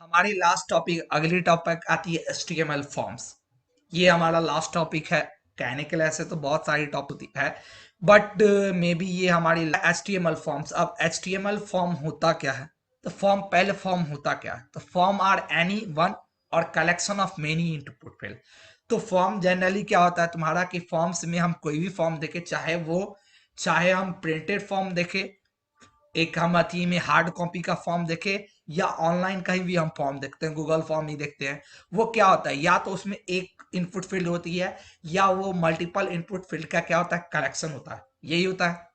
हमारी last topic अगली topic आती है HTML फॉर्म्स। ये हमारा लास्ट टॉपिक है। कहने के लिए ऐसे तो बहुत सारी टॉपिक है, बट मे बी ये हमारी HTML फॉर्म्स। अब HTML फॉर्म होता क्या है? तो फॉर्म, पहले फॉर्म होता क्या है? तो फॉर्म आर एनी वन और collection of many input field. तो फॉर्म जनरली क्या होता है तुम्हारा कि फॉर्म्स में हम कोई भी फॉर्म देखे, चाहे हम प्रिंटेड फॉर्म देखे, एक हम अथी में हार्ड कॉपी का फॉर्म देखे, या ऑनलाइन कहीं भी हम फॉर्म देखते हैं, गूगल फॉर्म ही देखते हैं। वो क्या होता है, या तो उसमें एक इनपुट फील्ड होती है, या वो मल्टीपल इनपुट फील्ड का क्या होता है, कलेक्शन होता है। यही होता है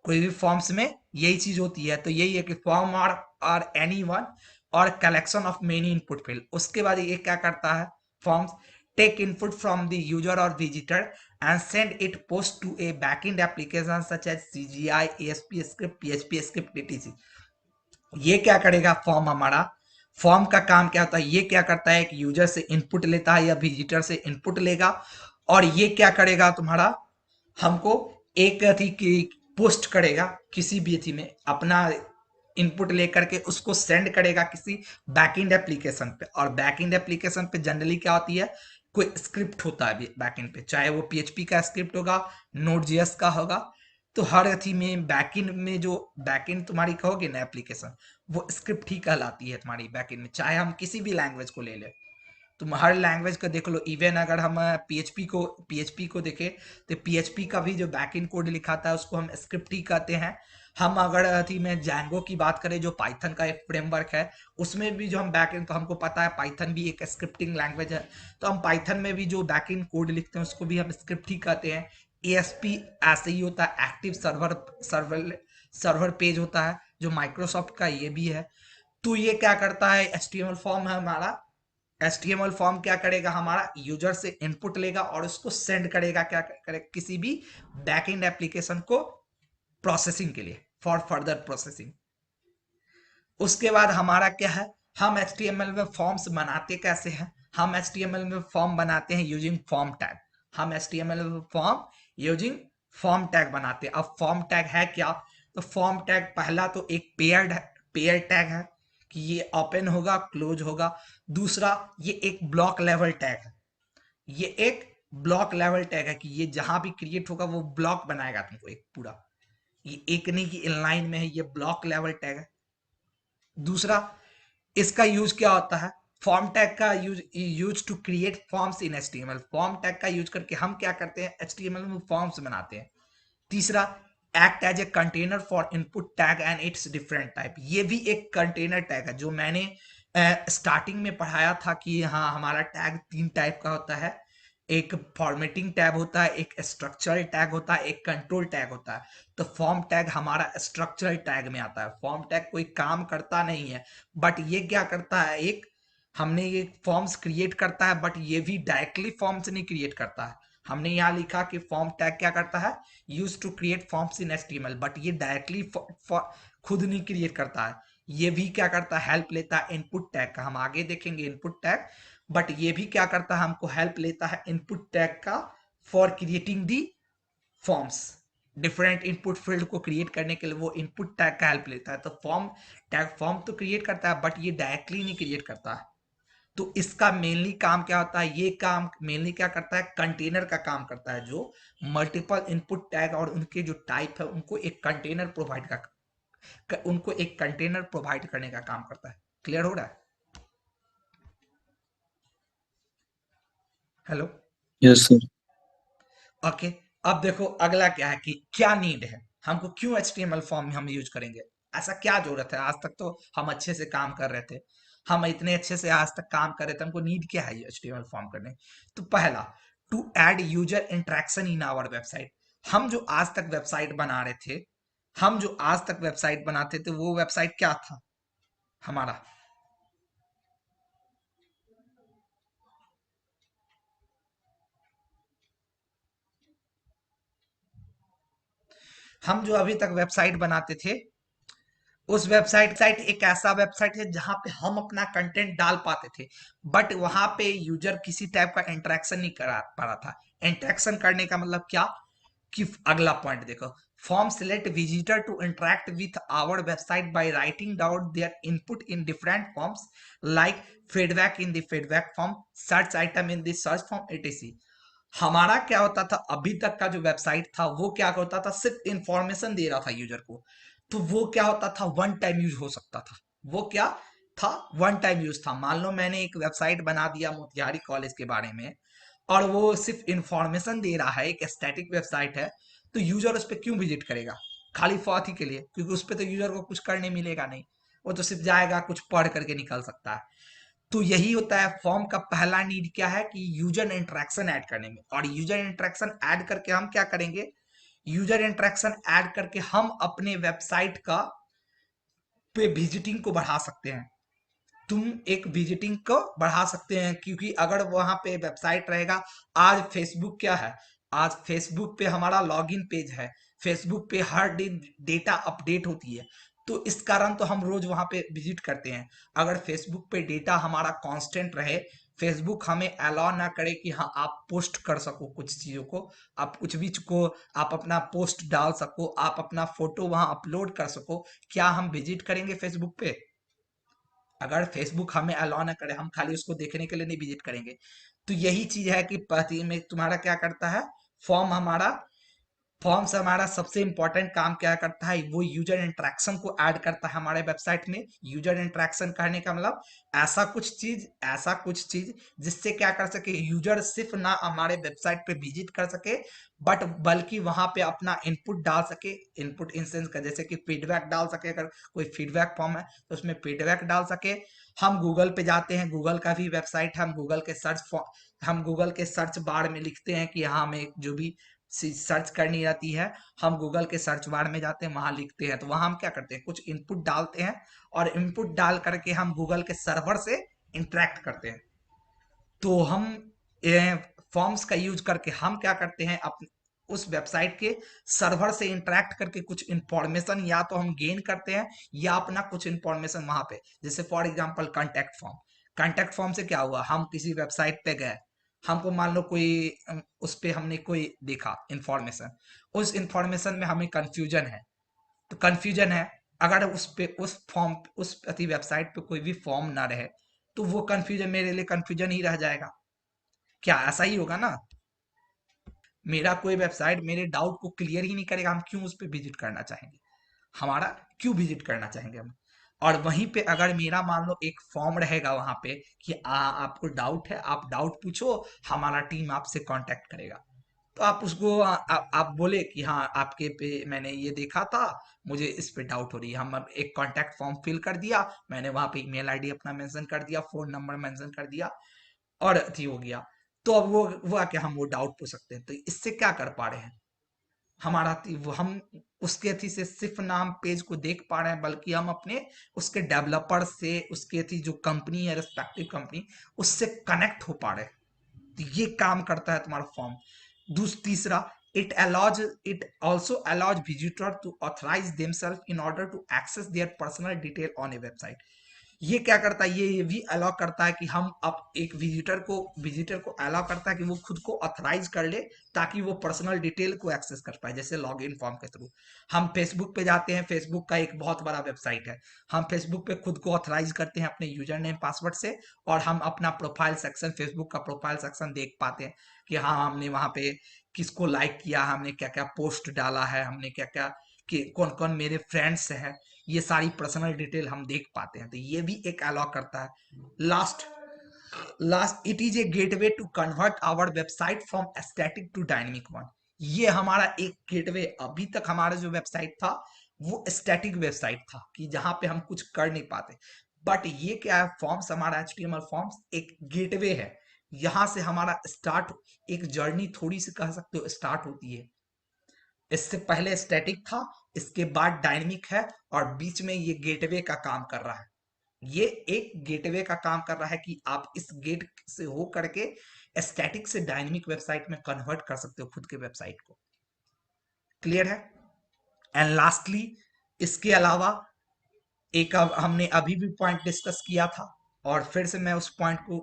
कोई भी फॉर्म्स में, यही चीज होती है। तो यही है कि फॉर्म आर एनी वन और collection of many input field. उसके बाद ये क्या करता है, forms take input from the user और visitor and send it post to a backend application such as CGI, ASP script, PHP script, etc। ये क्या करेगा फॉर्म हमारा, फॉर्म का काम क्या होता है, ये क्या करता है, एक यूजर से इनपुट लेता है या विजिटर से इनपुट लेगा, और ये क्या करेगा तुम्हारा, हमको एक अथी की पोस्ट करेगा, किसी भी अथी में अपना इनपुट लेकर के उसको सेंड करेगा किसी बैकएंड एप्लीकेशन पे। और बैकएंड एप्लीकेशन पे जनरली क्या होती है, कोई स्क्रिप्ट होता है बैकएंड पे, चाहे वो PHP का स्क्रिप्ट होगा, Node.js का होगा। तो हर अथी में बैकएंड में जो बैकएंड तुम्हारी कहोगे ना एप्लीकेशन, वो स्क्रिप्ट ही कहलाती है तुम्हारी बैकएंड में, चाहे हम किसी भी लैंग्वेज को ले लें। तुम हर लैंग्वेज का देख लो, इवन अगर हम पीएचपी को देखें, तो पीएचपी का भी जो बैकएंड कोड लिखाता है उसको हम स्क्रिप्ट ही कहते हैं। हम अगर अथी में जैंगो की बात करें, जो पाइथन का एक फ्रेमवर्क है, उसमें भी जो हम बैकएंड, तो हमको पता है पाइथन भी एक स्क्रिप्टिंग लैंग्वेज है, तो हम पाइथन में भी जो बैकएंड कोड लिखते हैं उसको भी हम स्क्रिप्ट ही कहते हैं। ASP ऐसे ही होता है, एक्टिव सर्वर पेज होता है जो माइक्रोसॉफ्ट का, ये भी है। तो ये क्या करता है, HTML फॉर्म है हमारा। HTML फॉर्म क्या करेगा, हमारा यूजर से इनपुट लेगा और उसको सेंड करेगा, क्या करेगा, किसी भी बैकएंड एप्लीकेशन को प्रोसेसिंग के लिए, फॉर फर्दर प्रोसेसिंग। उसके बाद हमारा क्या है, हम HTML में फॉर्म्स बनाते कैसे हैं, हम HTML में फॉर्म बनाते हैं यूजिंग फॉर्म टैग। हम HTML में फॉर्म यूजिंग फॉर्म टैग बनाते हैं। अब फॉर्म टैग है क्या, तो फॉर्म टैग पहला तो एक पेयर टैग है कि ये ओपन होगा, क्लोज होगा। दूसरा, ये एक ब्लॉक लेवल टैग है। ये एक ब्लॉक लेवल टैग है कि ये जहां भी क्रिएट होगा वो ब्लॉक बनाएगा तुमको एक पूरा, ये एक नहीं कि इनलाइन में है, ये ब्लॉक लेवल टैग है। दूसरा, इसका यूज क्या होता है, फॉर्म टैग का use to create forms in HTML। Form tag का यूज करके हम क्या करते हैं, HTML में फॉर्म्स बनाते हैं। तीसरा, act as a container for input tag and its different type. ये भी एक कंटेनर टैग है, जो मैंने स्टार्टिंग में पढ़ाया था कि हाँ, हमारा टैग 3 टाइप का होता है। एक फॉर्मेटिंग टैग होता है, एक स्ट्रक्चरल टैग होता है, एक कंट्रोल टैग होता है। तो फॉर्म टैग हमारा स्ट्रक्चरल टैग में आता है। फॉर्म टैग कोई काम करता नहीं है, बट ये क्या करता है, एक हमने ये फॉर्म्स क्रिएट करता है, बट ये भी डायरेक्टली फॉर्म्स नहीं क्रिएट करता है। हमने यहाँ लिखा कि फॉर्म टैग क्या करता है, use to create forms in HTML, but ये डायरेक्टली खुद नहीं क्रिएट करता है। ये भी क्या करता है, हेल्प लेता है इनपुट टैग का, हम आगे देखेंगे इनपुट टैग। बट ये भी क्या करता है, हमको हेल्प लेता है इनपुट टैग का for creating the forms. Different input field को क्रिएट करने के लिए वो इनपुट टैग का हेल्प लेता है। तो फॉर्म टैग फॉर्म तो क्रिएट करता है, बट ये डायरेक्टली नहीं क्रिएट करता है। तो इसका मेनली काम क्या होता है, ये काम मेनली क्या करता है, कंटेनर का काम करता है, जो मल्टीपल इनपुट टैग और उनके जो टाइप है उनको एक कंटेनर उनको एक कंटेनर प्रोवाइड करने का काम करता है। क्लियर हो रहा है? हेलो। Yes sir. ओके। अब देखो अगला क्या है कि क्या नीड है, हमको क्यों HTML फॉर्म हम यूज करेंगे, ऐसा क्या जरूरत है। आज तक तो हम अच्छे से काम कर रहे थे, हम इतने अच्छे से आज तक काम कर रहे थे, हमको नीड क्या है ये HTML फॉर्म करने। तो पहला, to add user interaction in our website. हम जो आज तक वेबसाइट बना रहे थे, हम जो आज तक वेबसाइट बनाते थे, वो वेबसाइट क्या था हमारा, हम जो अभी तक वेबसाइट बनाते थे, उस वेबसाइट एक ऐसा वेबसाइट है जहां पे हम अपना कंटेंट डाल पाते थे, बट वहां पे यूजर किसी टाइप का इंटरेक्शन नहीं करा पा रहा था। इंटरेक्शन करने का मतलब क्या, कि अगला पॉइंट देखो, Forms let visitor to interact with our website by writing down their input in different forms like feedback in the feedback form, search item in the search form, etc. हमारा क्या होता था अभी तक का जो वेबसाइट था वो क्या होता था, सिर्फ इंफॉर्मेशन दे रहा था यूजर को। तो वो क्या होता था, वन टाइम यूज हो सकता था। वो क्या था, वन टाइम यूज था। मान लो मैंने एक वेबसाइट बना दिया मोतिहारी कॉलेज के बारे में और वो सिर्फ इंफॉर्मेशन दे रहा है, एक स्टैटिक वेबसाइट है, तो यूजर उस पर क्यों विजिट करेगा? खाली फॉथ ही के लिए, क्योंकि उस पर तो यूजर को कुछ करने मिलेगा नहीं। वो तो सिर्फ जाएगा, कुछ पढ़ करके निकल सकता है। तो यही होता है फॉर्म का पहला नीड, क्या है कि यूजर इंटरेक्शन ऐड करने में। और यूजर इंटरेक्शन ऐड करके हम क्या करेंगे, यूजर इंटरेक्शन ऐड करके हम अपने वेबसाइट का पे विजिटिंग को बढ़ा सकते हैं। तुम एक विजिटिंग को बढ़ा सकते हैं, क्योंकि अगर वहां पे वेबसाइट रहेगा, आज फेसबुक क्या है, आज फेसबुक पे हमारा लॉगिन पेज है, फेसबुक पे हर दिन डेटा अपडेट होती है, तो इस कारण तो हम रोज वहां पे विजिट करते हैं। अगर फेसबुक पे डेटा हमारा कांस्टेंट रहे, फेसबुक हमें अलाउ ना करे कि हाँ आप पोस्ट कर सको कुछ चीजों को, आप कुछ भी को आप अपना पोस्ट डाल सको, आप अपना फोटो वहां अपलोड कर सको, क्या हम विजिट करेंगे फेसबुक पे? अगर फेसबुक हमें अलाउ ना करे, हम खाली उसको देखने के लिए नहीं विजिट करेंगे। तो यही चीज है कि पति में तुम्हारा क्या करता है, फॉर्म हमारा फॉर्म्स हमारा सबसे इंपॉर्टेंट काम क्या करता है, वो यूजर इंटरेक्शन को ऐड करता है हमारे वेबसाइट में। यूजर इंटरेक्शन कहने का मतलब ऐसा कुछ चीज जिससे क्या कर सके, यूजर सिर्फ ना हमारे वेबसाइट पे विजिट कर सके, बट बल्कि वहां पे अपना इनपुट डाल सके। इनपुट इन सेंस का जैसे कि फीडबैक डाल सके, अगर कोई फीडबैक फॉर्म है तो उसमें फीडबैक डाल सके। हम गूगल पे जाते हैं, गूगल का भी वेबसाइट है, हम गूगल के सर्च बार में लिखते हैं कि हाँ हमें जो भी सर्च करनी रहती है, हम गूगल के सर्च बार में जाते हैं, वहां लिखते हैं, तो वहां हम क्या करते हैं, कुछ इनपुट डालते हैं और इनपुट डाल करके हम गूगल के सर्वर से इंटरेक्ट करते हैं। तो हम फॉर्म्स का यूज करके हम क्या करते हैं, अपने उस वेबसाइट के सर्वर से इंटरेक्ट करके कुछ इंफॉर्मेशन या तो हम गेन करते हैं या अपना कुछ इंफॉर्मेशन वहां पे, जैसे फॉर एग्जांपल कांटेक्ट फॉर्म से क्या हुआ, हम किसी वेबसाइट पे गए, हमको मान लो कोई उस पे हमने कोई देखा इंफॉर्मेशन, उस इंफॉर्मेशन में हमें कंफ्यूजन है, तो कंफ्यूजन है, अगर उस पे उस फॉर्म उस अति वेबसाइट पे कोई भी फॉर्म ना रहे, तो वो कंफ्यूजन मेरे लिए कंफ्यूजन ही रह जाएगा। क्या ऐसा ही होगा ना? मेरा कोई वेबसाइट मेरे डाउट को क्लियर ही नहीं करेगा, हम क्यों उस पर विजिट करना चाहेंगे? हमारा क्यों विजिट करना चाहेंगे हम? और वहीं पे अगर मेरा मान लो एक फॉर्म रहेगा वहां पे कि आपको डाउट है, आप डाउट पूछो, हमारा टीम आपसे कांटेक्ट करेगा, तो आप उसको आप बोले कि हाँ आपके पे मैंने ये देखा था, मुझे इस पे डाउट हो रही है, हम अब एक कांटेक्ट फॉर्म फिल कर दिया, मैंने वहां पे ईमेल आईडी अपना मेंशन कर दिया, फोन नंबर मेंशन कर दिया, और अथी हो गया। तो अब वो आके हम वो डाउट पूछ सकते हैं। तो इससे क्या कर पा रहे हैं, वो हम उसके अथी से सिर्फ नाम पेज को देख पा रहे हैं, बल्कि हम अपने उसके डेवलपर से, उसके अथी जो कंपनी है, रेस्पेक्टिव कंपनी, उससे कनेक्ट हो पा रहे हैं। तो ये काम करता है तुम्हारा फॉर्म। तीसरा, it also allows visitor to authorize themselves in order to access their personal detail on a website. ये क्या करता है, ये भी अलाउ करता है कि हम अब एक विजिटर को अलाउ करता है कि वो खुद को ऑथराइज कर ले, ताकि वो पर्सनल डिटेल को एक्सेस कर पाए, जैसे लॉग इन फॉर्म के थ्रू। हम फेसबुक पे जाते हैं, फेसबुक का एक बहुत बड़ा वेबसाइट है, हम फेसबुक पे खुद को ऑथराइज करते हैं अपने यूजर नेम पासवर्ड से, और हम अपना प्रोफाइल सेक्शन, फेसबुक का प्रोफाइल सेक्शन देख पाते हैं कि हाँ हमने वहां पे किसको लाइक किया, हमने क्या क्या पोस्ट डाला है, हमने क्या क्या, कि कौन कौन मेरे फ्रेंड्स हैं, ये सारी पर्सनल डिटेल हम देख पाते हैं। तो ये भी एक अलाउ करता है। Last last it is a gateway to convert our website from static to dynamic one. ये हमारा एक गेटवे, अभी तक हमारा जो वेबसाइट था वो स्टैटिक वेबसाइट था कि जहां पे हम कुछ कर नहीं पाते, बट ये क्या है, फॉर्म्स हमारा एचटीएमएल फॉर्म्स एक गेटवे है। यहां से हमारा स्टार्ट, एक जर्नी थोड़ी सी कह सकते हो स्टार्ट होती है। इससे पहले स्टैटिक था, इसके बाद डायनेमिक है, और बीच में ये गेटवे का काम कर रहा है। ये एक गेटवे का काम कर रहा है कि आप इस गेट से हो करके स्टैटिक से डायनेमिक वेबसाइट में कन्वर्ट कर सकते हो खुद के वेबसाइट को। क्लियर है? एंड लास्टली, इसके अलावा एक हमने अभी भी पॉइंट डिस्कस किया था, और फिर से मैं उस पॉइंट को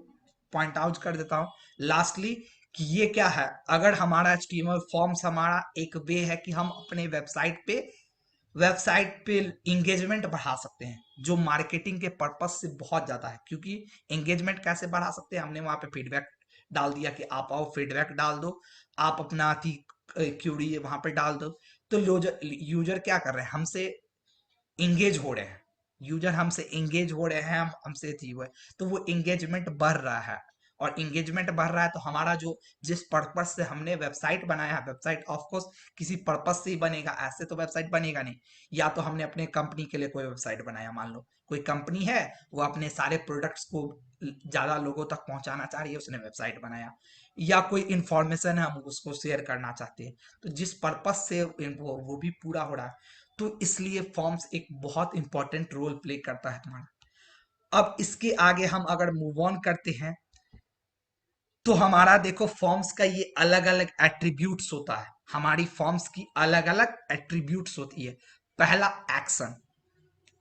पॉइंट आउट कर देता हूं लास्टली, कि ये क्या है। अगर हमारा HTML फॉर्म्स हमारा एक वे है कि हम अपने वेबसाइट पे इंगेजमेंट बढ़ा सकते हैं, जो मार्केटिंग के पर्पज से बहुत ज्यादा है। क्योंकि इंगेजमेंट कैसे बढ़ा सकते हैं, हमने वहां पे फीडबैक डाल दिया कि आप आओ फीडबैक डाल दो, आप अपना क्यूरी वहां पे डाल दो। तो यूजर क्या कर रहे हैं, हमसे इंगेज हो रहे हैं, यूजर हमसे इंगेज हो रहे हैं, हम हमसे थी हुए, तो वो इंगेजमेंट बढ़ रहा है। और इंगेजमेंट बढ़ रहा है तो हमारा जो जिस पर्पज से हमने वेबसाइट बनाया है, वेबसाइट ऑफ कोर्स किसी पर्पज से ही बनेगा, ऐसे तो वेबसाइट बनेगा नहीं। या तो हमने अपने कंपनी के लिए कोई वेबसाइट बनाया, मान लो कोई कंपनी है, वो अपने सारे प्रोडक्ट्स को ज्यादा लोगों तक पहुंचाना चाह रही है, उसने वेबसाइट बनाया। या कोई इंफॉर्मेशन है, हम उसको शेयर करना चाहते हैं, तो जिस पर्पज से वो भी पूरा हो रहा है। तो इसलिए फॉर्म्स एक बहुत इंपॉर्टेंट रोल प्ले करता है तुम्हारा। अब इसके आगे हम अगर मूव ऑन करते हैं, तो हमारा देखो फॉर्म्स का ये अलग अलग एट्रीब्यूट्स होता है, हमारी फॉर्म्स की अलग अलग एट्रीब्यूट्स होती है। पहला एक्शन,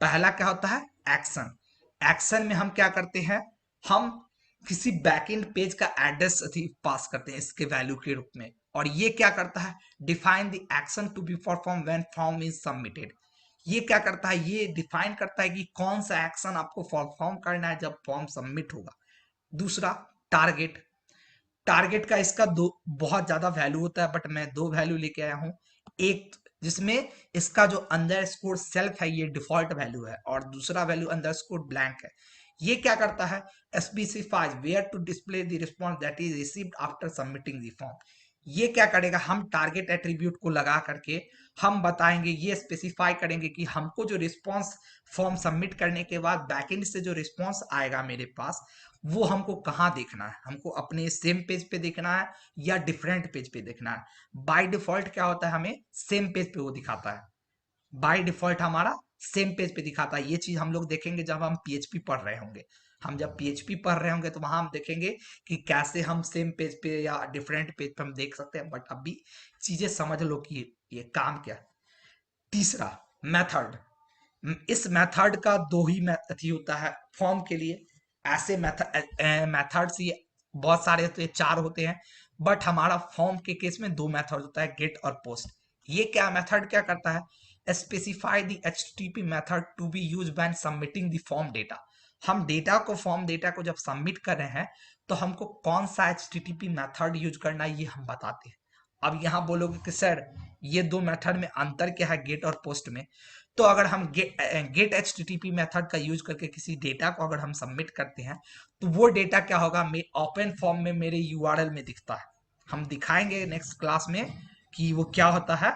पहला क्या होता है, एक्शन। एक्शन में हम क्या करते हैं, हम किसी बैकएंड पेज का एड्रेस पास करते हैं इसके वैल्यू के रूप में। और ये क्या करता है, define the action to be perform when form is submitted. ये क्या करता है, ये डिफाइन करता है कि कौन सा एक्शन आपको परफॉर्म करना है जब फॉर्म सबमिट होगा। दूसरा, टारगेट। टारगेट का इसका दो बहुत ज्यादा वैल्यू होता है, बट मैं दो वैल्यू लेके आया हूं। एक जिसमें इसका जो अंडर स्कोर सेल्फ है ये डिफॉल्ट वैल्यू है, और दूसरा वैल्यू अंडर स्कोर ब्लैंक है। ये क्या करता है, specifies where to display the response that is received after submitting the form. ये क्या करेगा, हम टारगेट एट्रीब्यूट को लगा करके हम बताएंगे, ये स्पेसिफाई करेंगे कि हमको जो रिस्पॉन्स फॉर्म सबमिट करने के बाद बैकएंड से जो रिस्पॉन्स आएगा मेरे पास, वो हमको कहाँ देखना है, हमको अपने सेम पेज पे देखना है या डिफरेंट पेज पे देखना है। बाय डिफॉल्ट क्या होता है, हमें सेम पेज पे वो दिखाता है। बाय डिफॉल्ट हमारा सेम पेज पे दिखाता है। ये चीज हम लोग देखेंगे जब हम पीएचपी पढ़ रहे होंगे। हम जब पीएचपी पढ़ रहे होंगे तो वहां हम देखेंगे कि कैसे हम सेम पेज पे या डिफरेंट पेज पे हम देख सकते हैं। बट अभी चीजें समझ लो कि ये काम क्या है। तीसरा, मेथड। इस मेथड का दो ही अथी होता है फॉर्म के लिए। ऐसे मेथड्स ये बहुत सारे होते हैं, चार होते हैं, बट हमारा फॉर्म के केस में दो मेथड होता है, गेट और पोस्ट। ये क्या मेथड क्या करता है, specify the HTTP method to be use when submitting the form data. हम डेटा को फॉर्म डेटा को जब सबमिट कर रहे हैं तो हमको कौन सा एचटीटीपी मेथड यूज करना है ये हम बताते हैं। अब यहाँ बोलोगे कि सर ये दो मेथड में अंतर क्या है, गेट और पोस्ट में। तो अगर हम गेट एचटीटीपी मेथड का यूज करके किसी डेटा को अगर हम सबमिट करते हैं, तो वो डेटा क्या होगा, ओपन फॉर्म में मेरे यूआरएल में दिखता है। हम दिखाएंगे नेक्स्ट क्लास में कि वो क्या होता है।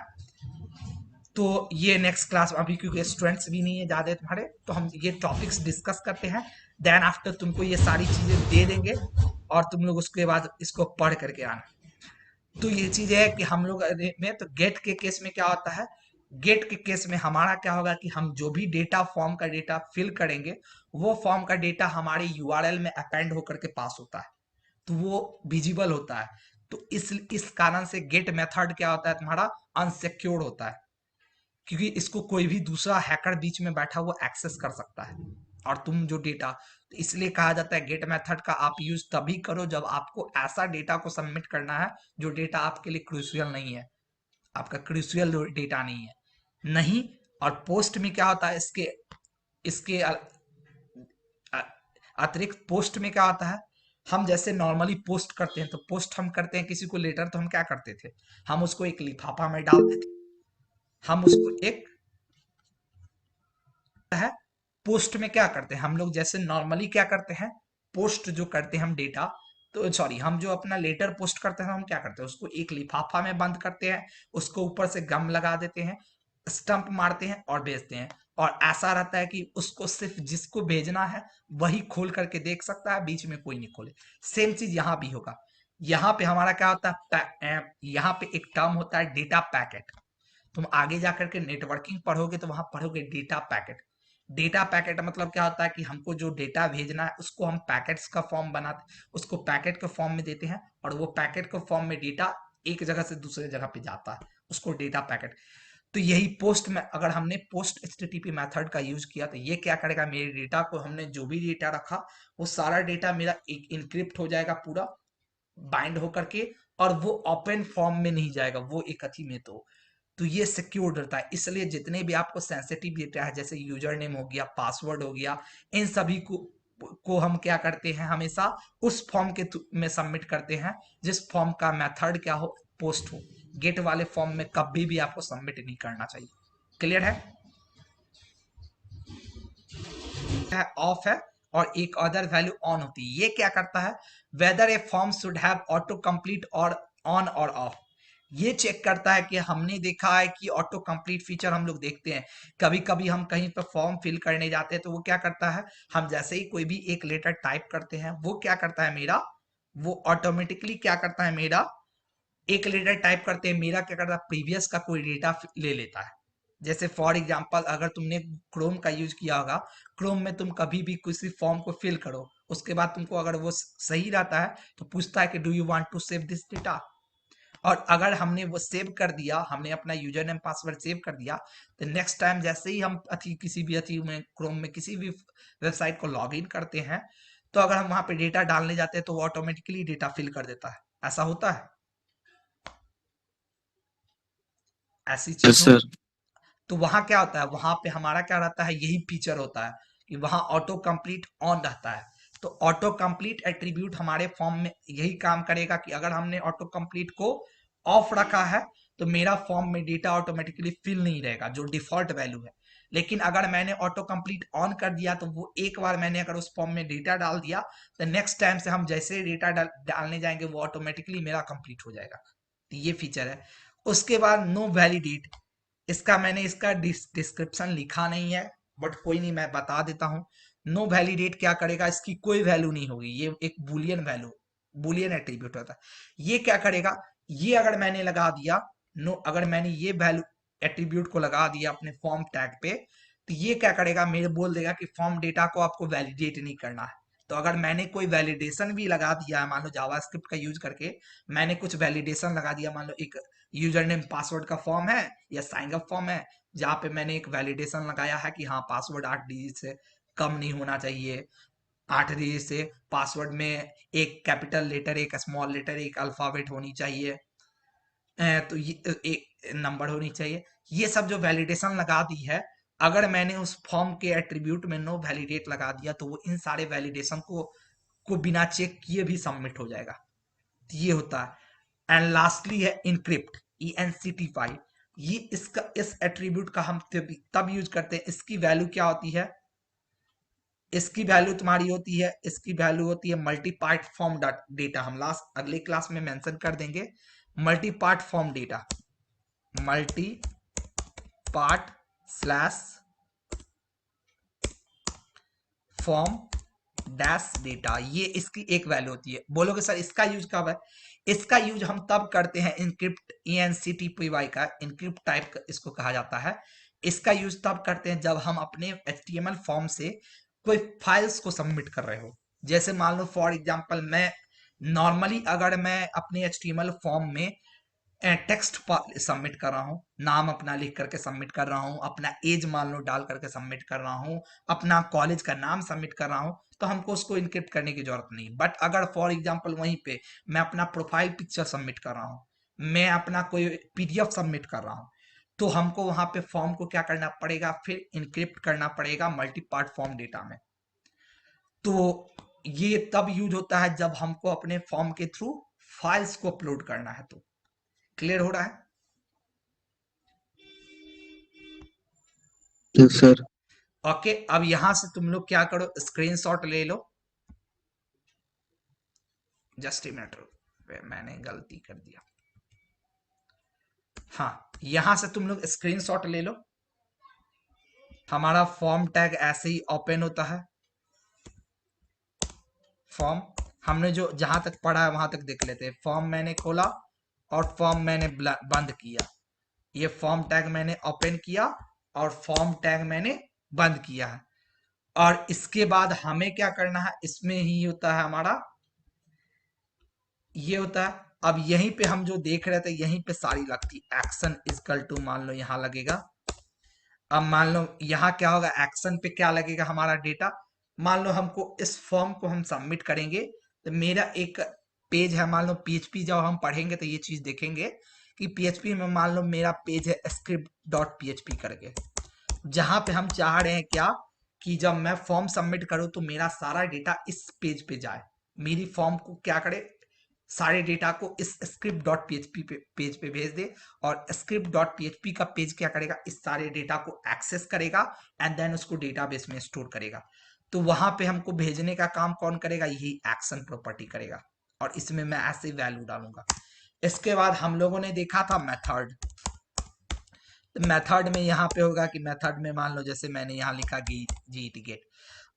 तो ये नेक्स्ट क्लास अभी क्योंकि स्टूडेंट्स भी नहीं है ज्यादा तुम्हारे, तो हम ये टॉपिक्स डिस्कस करते हैं। देन आफ्टर तुमको ये सारी चीजें दे देंगे और तुम लोग उसके बाद इसको पढ़ करके आना। तो ये चीज है कि हम लोग में तो गेट के केस में क्या होता है, गेट के केस में हमारा क्या होगा कि हम जो भी डेटा फॉर्म का डेटा फिल करेंगे, वो फॉर्म का डेटा हमारे यूआरएल में अपेंड होकर के पास होता है, तो वो विजिबल होता है। तो इस कारण से गेट मेथड क्या होता है, तुम्हारा अनसिक्योर्ड होता है, क्योंकि इसको कोई भी दूसरा हैकर बीच में बैठा हुआ एक्सेस कर सकता है। और तुम जो डेटा, तो इसलिए कहा जाता है गेट मेथड का आप यूज तभी करो जब आपको ऐसा डेटा को सबमिट करना है जो डेटा आपके लिए क्रूशियल नहीं है, आपका क्रूशियल डेटा नहीं है। नहीं। और पोस्ट में क्या होता है, इसके इसके अतिरिक्त पोस्ट में क्या होता है, हम जैसे नॉर्मली पोस्ट करते हैं, तो पोस्ट हम करते हैं किसी को लेटर, तो हम क्या करते थे, हम उसको एक लिफाफा में डाल देते, हम उसको एक है। पोस्ट में क्या करते हैं हम लोग, जैसे नॉर्मली क्या करते हैं, पोस्ट जो करते हैं हम डेटा, तो सॉरी हम जो अपना लेटर पोस्ट करते हैं हम क्या करते हैं, उसको एक लिफाफा में बंद करते हैं, उसको ऊपर से गम लगा देते हैं, स्टंप मारते हैं और भेजते हैं। और ऐसा रहता है कि उसको सिर्फ जिसको भेजना है वही खोल करके देख सकता है, बीच में कोई नहीं खोले। सेम चीज यहाँ भी होगा। यहाँ पे हमारा क्या होता है, यहाँ पे एक टर्म होता है डेटा पैकेट। तुम आगे जाकर के नेटवर्किंग पढ़ोगे तो वहां पढ़ोगे डेटा पैकेट। डेटा पैकेट मतलब क्या होता है कि हमको जो डेटा भेजना है उसको हम पैकेट्स का फॉर्म बनाते, उसको पैकेट के फॉर्म में देते हैं, और वो पैकेट के फॉर्म में डेटा एक जगह से दूसरे जगह पे जाता है, उसको डेटा पैकेट। तो यही पोस्ट में अगर हमने पोस्ट एचटीटीपी मेथड का यूज किया तो ये क्या करेगा, मेरे डेटा को हमने जो भी डेटा रखा वो सारा डेटा मेरा एक इनक्रिप्ट हो जाएगा पूरा, बाइंड होकर के, और वो ओपन फॉर्म में नहीं जाएगा, वो एक अथी में। तो ये सिक्योर्ड रहता है। इसलिए जितने भी आपको सेंसिटिव डेटा है, जैसे यूजर नेम हो गया, पासवर्ड हो गया, इन सभी को हम क्या करते हैं, हमेशा उस फॉर्म के में सबमिट करते हैं जिस फॉर्म का मेथड क्या हो, पोस्ट हो। गेट वाले फॉर्म में कभी भी आपको सबमिट नहीं करना चाहिए। क्लियर है ऑफ है, और एक अदर वैल्यू ऑन होती है। ये क्या करता है, whether a form should have auto complete और ऑन और ऑफ। ये चेक करता है कि हमने देखा है कि ऑटो कंप्लीट फीचर हम लोग देखते हैं, कभी कभी हम कहीं पर फॉर्म फिल करने जाते हैं तो वो क्या करता है, हम जैसे ही कोई भी एक लेटर टाइप करते हैं, वो क्या करता है मेरा, वो ऑटोमेटिकली क्या करता है मेरा, एक लेटर टाइप करते हैं, मेरा क्या करता है, प्रीवियस का कोई डेटा ले लेता है। जैसे फॉर एग्जांपल अगर तुमने क्रोम का यूज किया होगा, क्रोम में तुम कभी भी किसी फॉर्म को फिल करो, उसके बाद तुमको अगर वो सही रहता है तो पूछता है कि do you want to save this data. और अगर हमने वो सेव कर दिया, हमने अपना यूजर नेम पासवर्ड सेव कर दिया, तो नेक्स्ट टाइम जैसे ही हम अथी किसी भी अथी में क्रोम में किसी भी वेबसाइट को लॉग इन करते हैं, तो अगर हम वहां पे डेटा डालने जाते हैं तो वो ऑटोमेटिकली डेटा फिल कर देता है। ऐसा होता है, ऐसी यस चीज हो। सर। तो वहां क्या होता है, वहां पे हमारा क्या रहता है, यही फीचर होता है कि वहां ऑटो कंप्लीट ऑन रहता है। तो ऑटो कंप्लीट एट्रीब्यूट हमारे फॉर्म में यही काम करेगा कि अगर हमने ऑटो कंप्लीट को ऑफ रखा है तो मेरा फॉर्म में डेटा ऑटोमेटिकली फिल नहीं रहेगा, जो डिफॉल्ट वैल्यू है। लेकिन अगर मैंने ऑटो कंप्लीट ऑन कर दिया तो वो एक बार मैंने अगर उस फॉर्म में डेटा डाल दिया, तो नेक्स्ट टाइम से हम जैसे डेटा डालने जाएंगे वो ऑटोमेटिकली मेरा कंप्लीट हो जाएगा। तो ये फीचर है। उसके बाद नो वैलिडेट, इसका मैंने इसका डिस्क्रिप्शन लिखा नहीं है, बट कोई नहीं, मैं बता देता हूँ। नो वैलिडेट क्या करेगा, इसकी कोई वैल्यू नहीं होगी, ये एक बुलियन वैल्यू, बुलियन एट्रीब्यूट होता है। ये क्या करेगा, ये अगर मैंने लगा दिया नो, अगर मैंने ये वैल्यू एट्रीब्यूट को लगा दिया अपने फॉर्म टैग पे, तो ये क्या करेगा, मेरे बोल देगा कि फॉर्म डेटा को आपको वैलिडेट नहीं करना है। तो अगर मैंने कोई वैलिडेशन भी लगा दिया है, मान लो जावास्क्रिप्ट का यूज करके मैंने कुछ वैलिडेशन लगा दिया, मान लो एक यूजर नेम पासवर्ड का फॉर्म है या साइन अप फॉर्म है, जहां पे मैंने एक वैलिडेशन लगाया है कि हाँ पासवर्ड 8 डिजिट से कम नहीं होना चाहिए, 8 डिजिट से पासवर्ड में एक कैपिटल लेटर, एक स्मॉल लेटर, एक अल्फाबेट होनी चाहिए, तो ये एक नंबर होनी चाहिए। ये सब जो वैलिडेशन लगा दी है, अगर मैंने उस फॉर्म के एट्रीब्यूट में नो वैलिडेट लगा दिया तो वो इन सारे वैलिडेशन को बिना चेक किए भी सबमिट हो जाएगा। तो ये होता है। एंड लास्टली है इनक्रिप्ट, ENCT5। ये इसका, इस एट्रीब्यूट का हम तब यूज करते हैं, इसकी वैल्यू क्या होती है, इसकी वैल्यू तुम्हारी होती है, इसकी वैल्यू होती है मल्टी पार्ट फॉर्म डेटा। हम लास्ट अगले क्लास में मेंशन कर देंगे multi part form data, multi part slash form dash data, ये इसकी एक वैल्यू होती है। बोलोगे सर इसका यूज कब है, इसका यूज हम तब करते हैं इनक्रिप्ट, ENCTPY का इनक्रिप्ट टाइप इसको कहा जाता है। इसका यूज तब करते हैं जब हम अपने HTML फॉर्म से कोई फाइल्स को सबमिट कर रहे हो। जैसे मान लो फॉर एग्जांपल मैं नॉर्मली अगर मैं अपने HTML फॉर्म में टेक्स्ट सबमिट कर रहा हूँ, नाम अपना लिख करके सबमिट कर रहा हूँ, अपना एज मान लो डाल करके सबमिट कर रहा हूँ, अपना कॉलेज का नाम सबमिट कर रहा हूँ, तो हमको उसको इनक्रिप्ट करने की जरूरत नहीं। बट अगर फॉर एग्जांपल वहीं पे मैं अपना प्रोफाइल पिक्चर सबमिट कर रहा हूँ, मैं अपना कोई PDF सबमिट कर रहा हूँ, तो हमको वहां पे फॉर्म को क्या करना पड़ेगा, फिर इनक्रिप्ट करना पड़ेगा मल्टी पार्ट फॉर्म डेटा में। तो ये तब यूज होता है जब हमको अपने फॉर्म के थ्रू फाइल्स को अपलोड करना है। तो क्लियर हो रहा है। Yes sir. ओके, अब यहां से तुम लोग क्या करो, स्क्रीनशॉट ले लो। जस्ट ए मिनट, मैंने गलती कर दिया। हाँ, यहां से तुम लोग स्क्रीनशॉट ले लो। हमारा फॉर्म टैग ऐसे ही ओपन होता है। फॉर्म हमने जो जहां तक पढ़ा है वहां तक देख लेते हैं। फॉर्म मैंने खोला और फॉर्म मैंने बंद किया। ये फॉर्म टैग मैंने ओपन किया और फॉर्म टैग मैंने बंद किया है। और इसके बाद हमें क्या करना है, इसमें ही होता है हमारा, ये होता है। अब यहीं पे हम जो देख रहे थे यहीं पे सारी लगती, एक्शन इजकल टू मान लो यहां लगेगा। अब मान लो यहाँ क्या होगा, एक्शन पे क्या लगेगा हमारा डेटा। मान लो हमको इस फॉर्म को हम सबमिट करेंगे, तो मेरा एक पेज है, मान लो पीएचपी जब हम पढ़ेंगे तो ये चीज देखेंगे कि पीएचपी में मान लो मेरा पेज है स्क्रिप्ट डॉट पीएचपी करके, जहां पे हम चाह रहे हैं क्या कि जब मैं फॉर्म सबमिट करूं तो मेरा सारा डेटा इस पेज पे जाए, मेरी फॉर्म को क्या करे, सारे डेटा को इस स्क्रिप्ट डॉट पीएचपी पेज पे भेज दे, और स्क्रिप्ट डॉट पीएचपी का पेज क्या करेगा, इस सारे डेटा को एक्सेस करेगा एंड देन उसको डेटाबेस में स्टोर करेगा। तो वहां पे हमको भेजने का काम कौन करेगा, यही एक्शन प्रॉपर्टी करेगा, और इसमें मैं ऐसे वैल्यू डालूंगा। इसके बाद हम लोगों ने देखा था मेथड। तो मेथड में यहाँ पे होगा कि मेथड में मान लो जैसे मैंने यहाँ लिखा गेट गेट,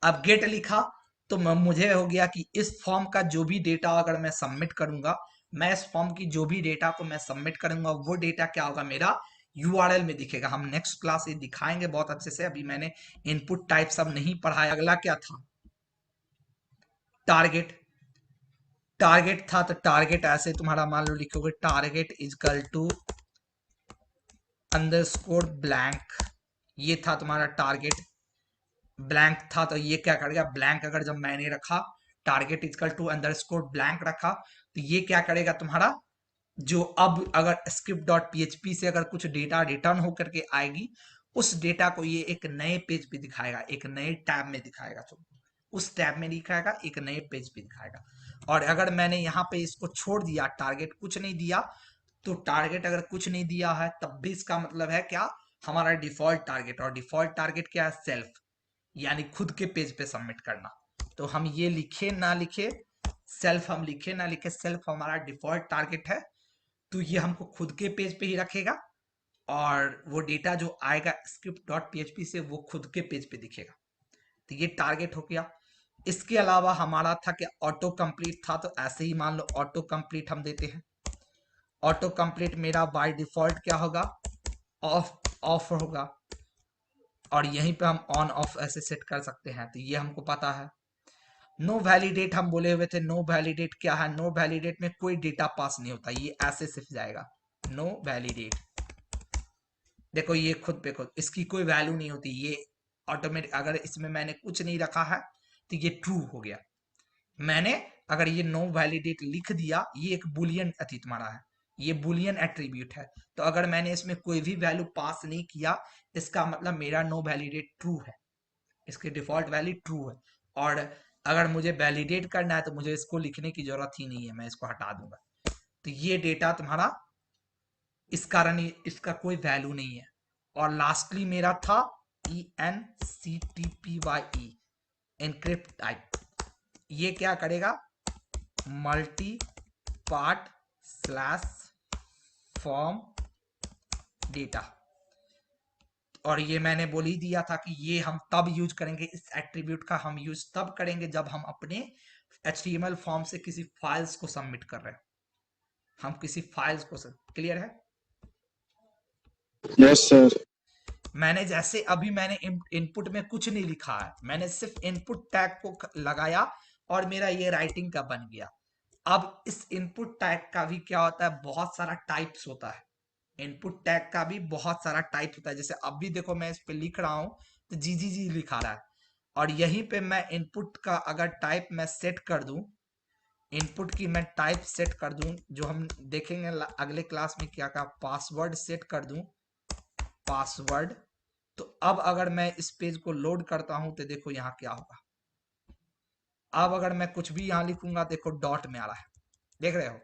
अब गेट लिखा तो मुझे हो गया कि इस फॉर्म का जो भी डेटा अगर मैं सबमिट करूंगा, मैं इस फॉर्म की जो भी डेटा को मैं सबमिट करूंगा वो डेटा क्या होगा, मेरा यूआरएल में दिखेगा। हम नेक्स्ट क्लास ये दिखाएंगे बहुत अच्छे से, अभी मैंने इनपुट टाइप सब नहीं पढ़ाया। अगला क्या था, टारगेट। टारगेट था तो टारगेट ऐसे तुम्हारा मान लो लिखोगे target equal to underscore blank, ये था तुम्हारा टारगेट। ब्लैंक था तो ये क्या करेगा, ब्लैंक अगर जब मैंने रखा target equal to underscore blank रखा तो ये क्या करेगा तुम्हारा, जो अब अगर स्क्रिप्ट डॉट पीएचपी से अगर कुछ डेटा रिटर्न होकर के आएगी, उस डेटा को ये एक नए पेज पे दिखाएगा, एक नए टैब में दिखाएगा, तो उस टैब में दिखाएगा, एक नए पेज पे दिखाएगा। और अगर मैंने यहाँ पे इसको छोड़ दिया, टारगेट कुछ नहीं दिया, तो टारगेट अगर कुछ नहीं दिया है तब भी इसका मतलब है क्या, हमारा डिफॉल्ट टारगेट, और डिफॉल्ट टारगेट क्या है, सेल्फ, यानी खुद के पेज पे सबमिट करना। तो हम ये लिखे ना लिखे, सेल्फ हम लिखे ना लिखे, सेल्फ हमारा डिफॉल्ट टारगेट है, तो ये हमको खुद के पेज पे ही रखेगा, और वो डेटा जो आएगा स्क्रिप्ट डॉट पीएचपी से वो खुद के पेज पे दिखेगा। तो ये टारगेट हो गया। इसके अलावा हमारा था कि ऑटो कंप्लीट था, तो ऐसे ही मान लो ऑटो कंप्लीट हम देते हैं। ऑटो कंप्लीट मेरा बाय डिफॉल्ट क्या होगा, ऑफ ऑफ होगा, और यहीं पे हम ऑन ऑफ ऐसे सेट कर सकते हैं, तो ये हमको पता है। नो वैलिडेट हम बोले हुए थे, नो वैलिडेट क्या है, नो वैलिडेट में कोई डेटा पास नहीं होता, ये ऐसे सिर्फ जाएगा नो वैलिडेट। देखो ये खुद पे खुद, इसकी कोई वैल्यू नहीं होती, ये ऑटोमेटिक, अगर इसमें मैंने कुछ नहीं रखा है तो ये ट्रू हो गया। मैंने अगर ये नो वैलिडेट लिख दिया, ये एक बुलियन अति तुम्हारा है, ये बुलियन एट्रीब्यूट है, तो अगर मैंने इसमें कोई भी वैल्यू पास नहीं किया, इसका मतलब मेरा नो वैलिडेट ट्रू है, इसकी डिफॉल्ट वैल्यू ट्रू है। और अगर मुझे वैलिडेट करना है तो मुझे इसको लिखने की जरूरत ही नहीं है, मैं इसको हटा दूंगा। तो ये डेटा तुम्हारा इस कारण इसका कोई वैल्यू नहीं है। और लास्टली मेरा था ENCTPYE एनक्रिप्ट टाइप, ये क्या करेगा, multi part slash form data, और ये मैंने बोल ही दिया था कि ये हम तब यूज करेंगे, इस एट्रीब्यूट का हम यूज तब करेंगे जब हम अपने HTML फॉर्म से किसी फाइल्स को सबमिट कर रहे हैं, हम किसी फाइल्स को, क्लियर है। Yes sir. मैंने जैसे अभी मैंने इनपुट में कुछ नहीं लिखा है, मैंने सिर्फ इनपुट टैग को लगाया और मेरा ये राइटिंग का बन गया। अब इस इनपुट टैग का भी क्या होता है, बहुत सारा टाइप्स होता है, इनपुट टैग का भी बहुत सारा टाइप होता है। जैसे अब भी देखो मैं इस पे लिख रहा हूं तो जी लिखा रहा है, और यहीं पे मैं इनपुट का अगर टाइप मैं सेट कर दूं, इनपुट की मैं टाइप सेट कर दूं, जो हम देखेंगे अगले क्लास में क्या क्या, पासवर्ड सेट कर दूं, पासवर्ड। तो अब अगर मैं इस पेज को लोड करता हूं तो देखो यहाँ क्या होगा, अब अगर मैं कुछ भी यहाँ लिखूंगा देखो डॉट में आ रहा है, देख रहे हो।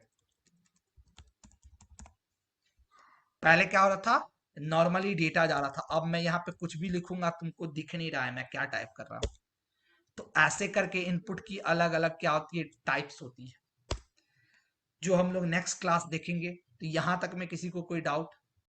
पहले क्या हो रहा था, नॉर्मली डेटा जा रहा था, अब मैं यहाँ पे कुछ भी लिखूंगा तुमको दिख नहीं रहा है मैं क्या टाइप कर रहा हूँ। तो ऐसे करके इनपुट की अलग अलग क्या होती है, टाइप्स होती है, जो हम लोग नेक्स्ट क्लास देखेंगे। तो यहां तक में किसी को कोई डाउट।